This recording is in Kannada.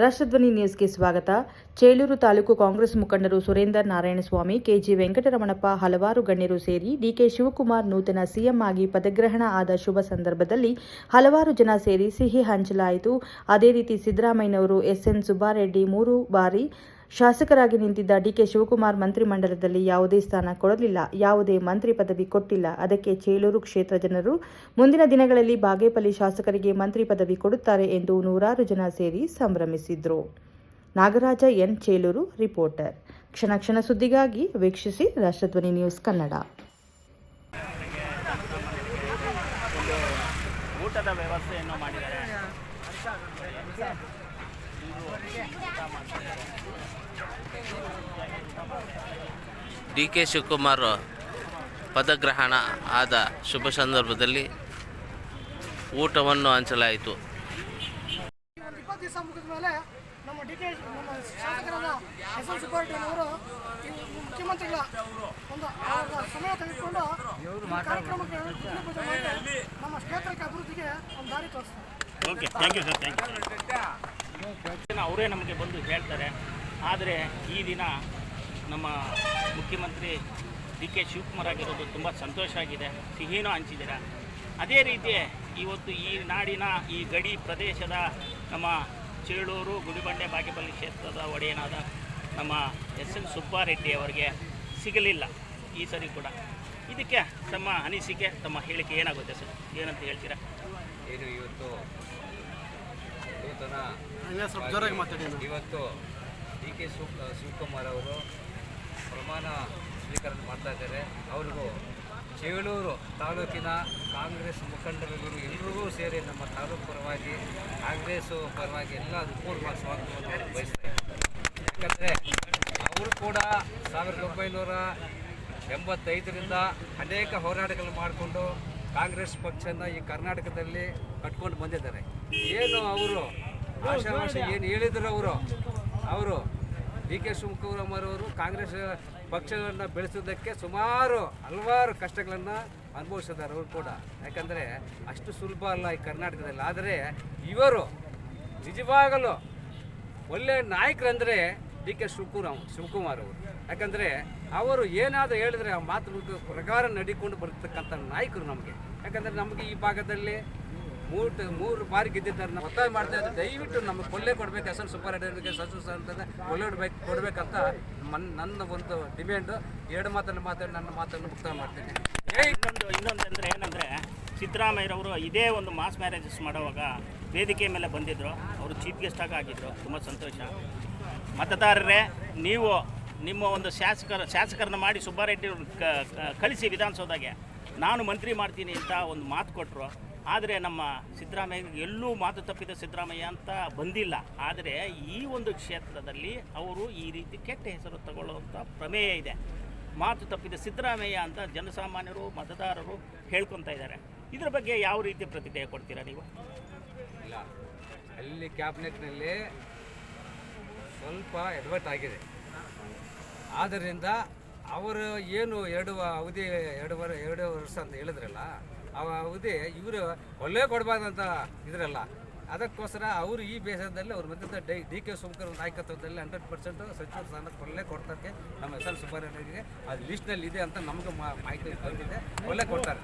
ರಾಷ್ಟ್ರಧ್ವನಿ ನ್ಯೂಸ್ಗೆ ಸ್ವಾಗತ. ಚೇಳೂರು ತಾಲೂಕು ಕಾಂಗ್ರೆಸ್ ಮುಖಂಡರು ಸುರೇಂದರ್ ನಾರಾಯಣಸ್ವಾಮಿ, ಕೆಜಿ ವೆಂಕಟರಮಣಪ್ಪ, ಹಲವಾರು ಗಣ್ಯರು ಸೇರಿ ಡಿಕೆ ಶಿವಕುಮಾರ್ ನೂತನ ಸಿಎಂ ಆಗಿ ಪದಗ್ರಹಣ ಆದ ಶುಭ ಸಂದರ್ಭದಲ್ಲಿ ಹಲವಾರು ಜನ ಸೇರಿ ಸಿಹಿ ಹಂಚಲಾಯಿತು. ಅದೇ ರೀತಿ ಸಿದ್ದರಾಮಯ್ಯನವರು ಎಸ್ಎನ್ ಸುಬ್ಬಾರೆಡ್ಡಿ 3 ಬಾರಿ ಶಾಸಕರಾಗಿ ನಿಂತಿದ್ದ ಡಿಕೆ ಶಿವಕುಮಾರ್ ಮಂತ್ರಿಮಂಡಲದಲ್ಲಿ ಯಾವುದೇ ಸ್ಥಾನ ಕೊಡಲಿಲ್ಲ, ಯಾವುದೇ ಮಂತ್ರಿ ಪದವಿ ಕೊಟ್ಟಿಲ್ಲ. ಅದಕ್ಕೆ ಚೇಳೂರು ಕ್ಷೇತ್ರ ಜನರು ಮುಂದಿನ ದಿನಗಳಲ್ಲಿ ಬಾಗೇಪಲ್ಲಿ ಶಾಸಕರಿಗೆ ಮಂತ್ರಿ ಪದವಿ ಕೊಡುತ್ತಾರೆ ಎಂದು ನೂರಾರು ಜನ ಸೇರಿ ಸಂಭ್ರಮಿಸಿದ್ರು. Nagaraja N, Chelur reporter. ಕ್ಷಣ ಕ್ಷಣ ಸುದ್ದಿಗಾಗಿ ವೀಕ್ಷಿಸಿ ರಾಷ್ಟ್ರಧ್ವನಿ ನ್ಯೂಸ್ ಕನ್ನಡ. ಊಟದ ವ್ಯವಸ್ಥೆಯನ್ನು ಮಾಡಿದ್ದಾರೆ. ಡಿಕೆ ಶಿವಕುಮಾರ್ ಪದಗ್ರಹಣ ಆದ ಶುಭ ಸಂದರ್ಭದಲ್ಲಿ ಊಟವನ್ನು ಹಂಚಲಾಯಿತು. 20 ದಿವಸ ಮುಗಿದ ಮೇಲೆ ನಮ್ಮ ಶಾಸಕರಾದ ಎಸ್ಎನ್ ಸುಬ್ಬಾರೆಡ್ಡಿಯವರು ಮುಖ್ಯಮಂತ್ರಿಗಳ ಒಂದು ಸಮಯ ತೆಗೆದುಕೊಂಡು ಕಾರ್ಯಕ್ರಮಕ್ಕೆ ನಮ್ಮ ಕ್ಷೇತ್ರಕ್ಕೆ ಅಭಿವೃದ್ಧಿಗೆ ಒಂದು ದಾರಿ ತೋರಿಸ್ತಾರೆ. Okay, thank you sir, thank you. ಅವರೇ ನಮಗೆ ಬಂದು ಹೇಳ್ತಾರೆ. ಆದರೆ ಈ ದಿನ ನಮ್ಮ ಮುಖ್ಯಮಂತ್ರಿ ಡಿ ಕೆ ಶಿವಕುಮಾರ್ ಆಗಿರೋದು ತುಂಬ ಸಂತೋಷ ಆಗಿದೆ. ಸಿಹಿನೂ ಹಂಚಿದ್ದೀರ. ಅದೇ ರೀತಿ ಇವತ್ತು ಈ ನಾಡಿನ ಈ ಗಡಿ ಪ್ರದೇಶದ ನಮ್ಮ ಚೇಳೂರು, ಗುಡಿಬಂಡೆ, ಬಾಗೇಪಲ್ಲಿ ಕ್ಷೇತ್ರದ ಒಡೆಯನಾದ ನಮ್ಮ ಎಸ್ಎನ್ ಸುಬ್ಬಾರೆಡ್ಡಿ ಅವರಿಗೆ ಸಿಗಲಿಲ್ಲ ಈ ಸರಿ ಕೂಡ. ಇದಕ್ಕೆ ತಮ್ಮ ಅನಿಸಿಕೆ, ತಮ್ಮ ಹೇಳಿಕೆ ಏನಾಗುತ್ತೆ ಸರ್? ಏನಂತ ಹೇಳ್ತೀರಾ? ಏನು ಇವತ್ತು ಡಿ ಕೆ ಶಿವಕುಮಾರ್ ಅವರು ಪ್ರಮಾಣ ಸ್ವೀಕಾರ ಮಾಡ್ತಾ ಇದ್ದಾರೆ. ಅವ್ರಿಗೂ ಚೇಳೂರು ತಾಲೂಕಿನ ಕಾಂಗ್ರೆಸ್ ಮುಖಂಡರಿಗೂ ಎಲ್ಲರಿಗೂ ಸೇರಿ ನಮ್ಮ ತಾಲೂಕು ಪರವಾಗಿ, ಕಾಂಗ್ರೆಸ್ಸು ಪರವಾಗಿ ಎಲ್ಲ ಪೂರ್ವ ಸ್ವಾಗತವನ್ನು ಬಯಸ್ತಾರೆ. ಯಾಕಂದರೆ ಅವರು ಕೂಡ 1985ರಿಂದ ಅನೇಕ ಹೋರಾಟಗಳನ್ನು ಮಾಡಿಕೊಂಡು ಕಾಂಗ್ರೆಸ್ ಪಕ್ಷನ ಈ ಕರ್ನಾಟಕದಲ್ಲಿ ಕಟ್ಕೊಂಡು ಬಂದಿದ್ದಾರೆ. ಏನು ಅವರು ಆಶಾವಾಶ ಏನು ಹೇಳಿದ್ರು ಅವರು ಡಿ ಕೆ ಶಿವಕುಮಾರ್ ಅವರು ಕಾಂಗ್ರೆಸ್ ಪಕ್ಷಗಳನ್ನು ಬೆಳೆಸೋದಕ್ಕೆ ಹಲವಾರು ಕಷ್ಟಗಳನ್ನು ಅನುಭವಿಸಿದ್ದಾರೆ ಅವರು ಕೂಡ. ಯಾಕಂದರೆ ಅಷ್ಟು ಸುಲಭ ಅಲ್ಲ ಈ ಕರ್ನಾಟಕದಲ್ಲಿ. ಆದರೆ ಇವರು ನಿಜವಾಗಲೂ ಒಳ್ಳೆಯ ನಾಯಕರಂದರೆ ಡಿ ಕೆ ಶಿವಕುಮಾರ್ ಅವರು. ಯಾಕಂದರೆ ಅವರು ಏನಾದರೂ ಹೇಳಿದ್ರೆ ಆ ಮಾತು ಪ್ರಕಾರ ನಡಿಕೊಂಡು ಬರ್ತಕ್ಕಂಥ ನಾಯಕರು ನಮಗೆ. ಯಾಕಂದರೆ ನಮಗೆ ಈ ಭಾಗದಲ್ಲಿ 3 ಬಾರಿ ಗೆದ್ದಿದ್ದಾರೆ. ನಾವು ಒತ್ತಾಯ ಮಾಡ್ತಾ ಇದ್ದಾರೆ, ದಯವಿಟ್ಟು ನಮಗೆ ಕೊಳ್ಳೆ ಕೊಡಬೇಕು, ಎಸ್ಎನ್ ಸುಬ್ಬಾರೆಡ್ಡಿ ಅವರಿಗೆ ಅಂತಂದರೆ ಕೊಳ್ಳೆ ಕೊಡಬೇಕಂತ ನನ್ನ ಒಂದು ಡಿಮ್ಯಾಂಡು. 2 ಮಾತನ್ನು ಮಾತಾಡಿ ನನ್ನ ಮಾತನ್ನು ಮುಕ್ತಾಯ ಮಾಡ್ತೀನಿ. ಇನ್ನೊಂದಂದರೆ ಏನಂದರೆ, ಸಿದ್ದರಾಮಯ್ಯರವರು ಇದೇ ಒಂದು ಮಾಸ್ ಮ್ಯಾರೇಜಸ್ ಮಾಡುವಾಗ ವೇದಿಕೆ ಮೇಲೆ ಬಂದಿದ್ದರು. ಅವರು ಚೀಫ್ ಗೆಸ್ಟಾಗಿ ಆಗಿದ್ದರು. ತುಂಬ ಸಂತೋಷ. ಮತದಾರರೇ, ನೀವು ನಿಮ್ಮ ಒಂದು ಶಾಸಕರನ್ನ ಮಾಡಿ ಸುಬ್ಬಾರೆಡ್ಡಿ ಕಳಿಸಿ ವಿಧಾನಸೌಧಗೆ ನಾನು ಮಂತ್ರಿ ಮಾಡ್ತೀನಿ ಅಂತ ಒಂದು ಮಾತು ಕೊಟ್ಟರು. ಆದರೆ ನಮ್ಮ ಸಿದ್ದರಾಮಯ್ಯ ಎಲ್ಲೂ ಮಾತು ತಪ್ಪಿದ ಸಿದ್ದರಾಮಯ್ಯ ಅಂತ ಬಂದಿಲ್ಲ. ಆದರೆ ಈ ಒಂದು ಕ್ಷೇತ್ರದಲ್ಲಿ ಅವರು ಈ ರೀತಿ ಕೆಟ್ಟ ಹೆಸರು ತಗೊಳ್ಳುವಂಥ ಪ್ರಮೇಯ ಇದೆ. ಮಾತು ತಪ್ಪಿದ ಸಿದ್ದರಾಮಯ್ಯ ಅಂತ ಜನಸಾಮಾನ್ಯರು, ಮತದಾರರು ಹೇಳ್ಕೊತಾ ಇದ್ದಾರೆ. ಇದರ ಬಗ್ಗೆ ಯಾವ ರೀತಿ ಪ್ರತಿಕ್ರಿಯೆ ಕೊಡ್ತೀರಾ ನೀವು? ಇಲ್ಲ, ಅಲ್ಲಿ ಕ್ಯಾಬಿನೆಟ್ನಲ್ಲಿ ಸ್ವಲ್ಪ ಎಡವಟ್ ಆಗಿದೆ. ಆದ್ದರಿಂದ ಅವರು ಏನು 2 ವರ್ಷ ಅಂತ ಹೇಳಿದ್ರಲ್ಲ, ಆ ಅವಧಿ ಇವರು ಒಳ್ಳೆ ಕೊಡಬಾರ್ದಂತ ಇದ್ರಲ್ಲ. ಅದಕ್ಕೋಸ್ಕರ ಅವರು ಈ ಬೇಸರದಲ್ಲಿ ಅವ್ರ ಮಧ್ಯದ ಡಿ ಕೆ ಶಿವಕುಮಾರ್ ನಾಯಕತ್ವದಲ್ಲಿ 100% ಸಚಿವ ಸ್ಥಾನ ಒಳ್ಳೆ ಕೊಡ್ತಕ್ಕೆ ನಮ್ಮ ಎಸ್ಎನ್ ಸುಬ್ಬಾರೆಡ್ಡಿಗೆ ಅದು ಲಿಸ್ಟ್ನಲ್ಲಿ ಇದೆ ಅಂತ ನಮಗೆ ಮಾಹಿತಿ ಬಂದಿದೆ. ಒಳ್ಳೆ ಕೊಡ್ತಾರೆ.